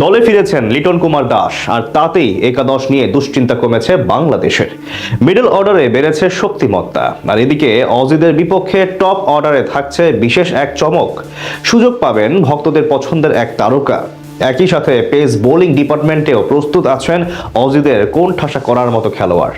দলে ফিরেছেন লিটন কুমার দাস, আর তাতেই একাদশ নিয়ে দুশ্চিন্তা কমেছে বাংলাদেশের। মিডল অর্ডারে বেড়েছে শক্তিমত্তা, আর এদিকে অজিদের বিপক্ষে টপ অর্ডারে থাকছে বিশেষ এক চমক। সুযোগ পাবেন ভক্তদের পছন্দের এক তারকা। একই সাথে পেস বোলিং ডিপার্টমেন্টেও প্রস্তুত আছেন অজিদের কোণঠাসা করার মতো খেলোয়াড়।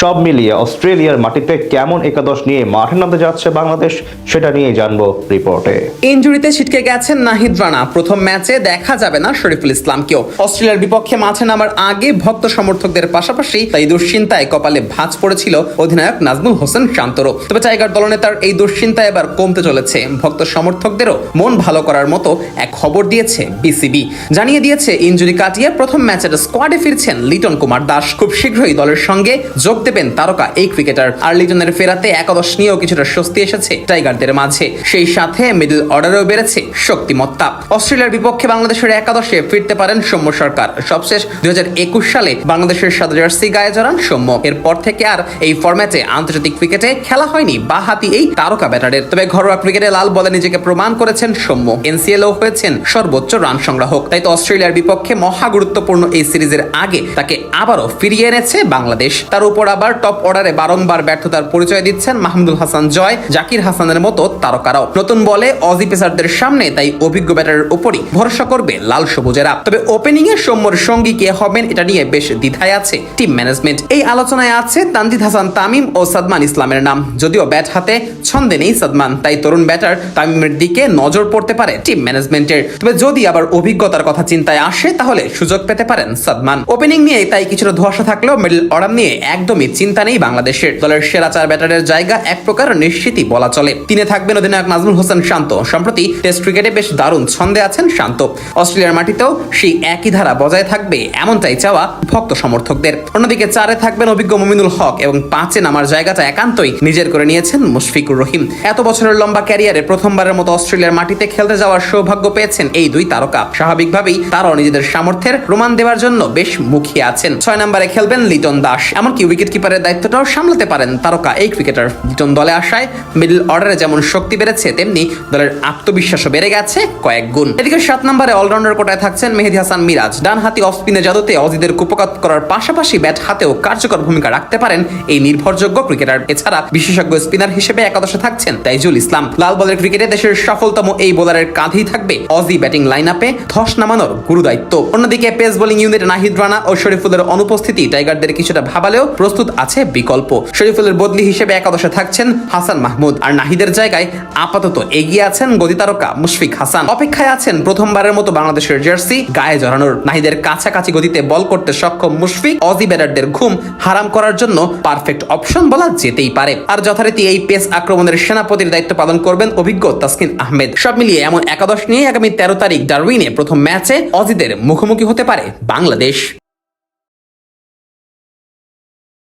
সব মিলিয়ে অস্ট্রেলিয়ার মাটিতে কেমন একাদশ নিয়ে মাঠে নামতে যাচ্ছে বাংলাদেশ, সেটা নিয়ে জানবো রিপোর্টে। ইনজুরিতে ছিটকে গেছেন নাহিদ রানা। প্রথম ম্যাচে দেখা যাবে না শরীফুল ইসলামকেও। অস্ট্রেলিয়ার বিপক্ষে মাঠে নামার আগে ভক্ত সমর্থকদের পাশাপাশি তাই দুশ্চিন্তায় কপালে ভাঁজ পড়েছিল অধিনায়ক নাজমুল হোসেন শান্তরও। তবে টাইগার দলনেতার এই দুশ্চিন্তা এবার কমতে চলেছে। ভক্ত সমর্থকদেরও মন ভালো করার মতো এক খবর দিয়েছে বিসিবি। জানিয়ে দিয়েছে ইনজুরি কাটিয়ে প্রথম ম্যাচের স্কোয়াডে ফিরছেন লিটন কুমার দাস। খুব শীঘ্রই দলের সঙ্গে যোগ দেবেন তারকা এই ক্রিকেটার। আর লিটনের ফেরাতে একাদশ নিয়েও কিছুটা স্বস্তি এসেছে টাইগারদের মাঝে। সেই সাথে মিডল অর্ডারেও বেড়েছে শক্তিমত্তা। অস্ট্রেলিয়ার বিপক্ষে বাংলাদেশের একাদশে ফিরতে পারেন সৌম্য সরকার। সবশেষ 2021 সালে বাংলাদেশের সাদা জার্সি গায়ে জড়ান সৌম্য। এরপর থেকে আর এই ফরম্যাটে আন্তর্জাতিক ক্রিকেটে খেলা হয়নি বাঁহাতি এই তারকা ব্যাটারের। তবে ঘরোয়া ক্রিকেটে লাল বলে নিজেকে প্রমাণ করেছেন সৌম্য। এনসিএলও হয়েছেন সর্বোচ্চ রান সংগ্রাহক। তাই তো অস্ট্রেলিয়ার বিপক্ষে মহা গুরুত্বপূর্ণ এই সিরিজের আগে তাকে আবারও ফিরিয়ে এনেছে বাংলাদেশ। তার উপর আবার টপ অর্ডারে বারংবার ব্যর্থতার পরিচয় দিচ্ছেন মাহমুদুল হাসান জয়, জাকির হাসানের মতো তারকারাও। নতুন বলে অজি পেসারদের সামনে তাই অভিজ্ঞ ব্যাটারের উপরই ভরসা করবে লাল সবুজেরা। তবে ওপেনিং এ সৌম্যর সঙ্গী কে হবেন এটা নিয়ে বেশ দ্বিধায় আছে টিম ম্যানেজমেন্ট। এই আলোচনায় আছে তানজিদ হাসান তামিম ও সাদমান ইসলামের নাম। যদিও ব্যাট হাতে ছন্দে নেই সাদমান, তাই তরুণ ব্যাটার তামিমের দিকে নজর পড়তে পারে টিম ম্যানেজমেন্টের। তবে যদি আবার অভিজ্ঞতার কথা চিন্তায় আসে তাহলে সুযোগ পেতে পারেন সাদমান। ওপেনিং নিয়ে তাই কিছুটা ধোঁয়াশা থাকলেও মিডল অর্ডার নিয়ে একদমই চিন্তা নেই বাংলাদেশের। দলের সেরা চার ব্যাটারের জায়গা এক প্রকার নিশ্চিতই বলা চলে। তিনি থাকবেন অধিনায়ক নাজমুল হোসেন শান্ত। সম্প্রতি টেস্ট ক্রিকেটে বেশ দারুণ ছন্দে আছেন শান্ত। অস্ট্রেলিয়ার মাটিতেও সেই একই ধারা বজায় থাকবে এমনটাই চাওয়া ভক্ত সমর্থকদের। অন্যদিকে চারে থাকবেন অভিজ্ঞ মুমিনুল হক এবং পাঁচে নামার জায়গাটা একান্তই নিজের করে নিয়েছেন মুশফিকুর রহিম। এত বছরের লম্বা ক্যারিয়ারে প্রথমবারের মতো অস্ট্রেলিয়ার মাটিতে খেলতে যাওয়ার সৌভাগ্য পেয়েছেন এই দুই তারকা। স্বাভাবিকভাবেই তারাও নিজেদের সামর্থ্যের প্রমাণ দেওয়ার জন্য বেশ মুখিয়ে আছেন। 6 নম্বরে খেলবেন লিটন দাস। এমনকি উইকেট কিপারের দায়িত্বটাও সামলাতে পারেন তারকা এই ক্রিকেটার। লিটন দলে আসায় মিডল অর্ডারে যেমন শক্তি বেড়েছে, তেমনি দলের আত্মবিশ্বাসও বেড়ে গেছে কয়েক গুণ। এদিকে 7 নম্বরে অলরাউন্ডার কোটায় থাকছেন মেহেদী হাসান মিরাজ। ডান হাতি অফ স্পিনে জাদুতে অজিদের কুপকাত করার পাশাপাশি ব্যাট হাতেও কার্যকর ভূমিকা রাখতে পারেন এই নির্ভরযোগ্য ক্রিকেটার। এছাড়া বিশেষজ্ঞ স্পিনার হিসেবে একাদশে থাকছেন তাইজুল ইসলাম। লাল বলের ক্রিকেটে দেশের সফলতম এই বোলারের কাঁধেই থাকবে অজি ব্যাটিং লাইন আপে ধস নামানোর গুরুদায়িত্ব। অন্যদিকে পেস বোলিং ইউনিটে নাহিদ রানা ও শরীফুলের অনুপস্থিতি টাইগারদের কিছুটা ভাবালেও প্রস্তুত আছে বিকল্প। শরীফুলের বদলি হিসেবে একাদশে থাকছেন হাসান মাহমুদ। আর নাহিদের জায়গায় আপাতত এগিয়ে আছেন গদি তারকা মুশফিক হাসান। অপেক্ষায় আছেন প্রথমবারের মতো বাংলাদেশের জার্সি গায়ে জড়ানোর। নাহিদের কাছাকাছি গতিতে বল করতে সক্ষম মুশফিক অজি ব্যাটারদের ঘুম হারাম করার জন্য পারফেক্ট অপশন বলা যেতেই পারে। আর যথারীতি এই পেস আক্রমণের সেনাপতির দায়িত্ব পালন করবেন অভিজ্ঞ তাসকিন আহমেদ। সব মিলিয়ে এমন একাদশ নিয়ে আগামী 13 তারিখ ডারউইনে প্রথম ম্যাচে অজিদের মুখোমুখি হতে পারে বাংলাদেশ।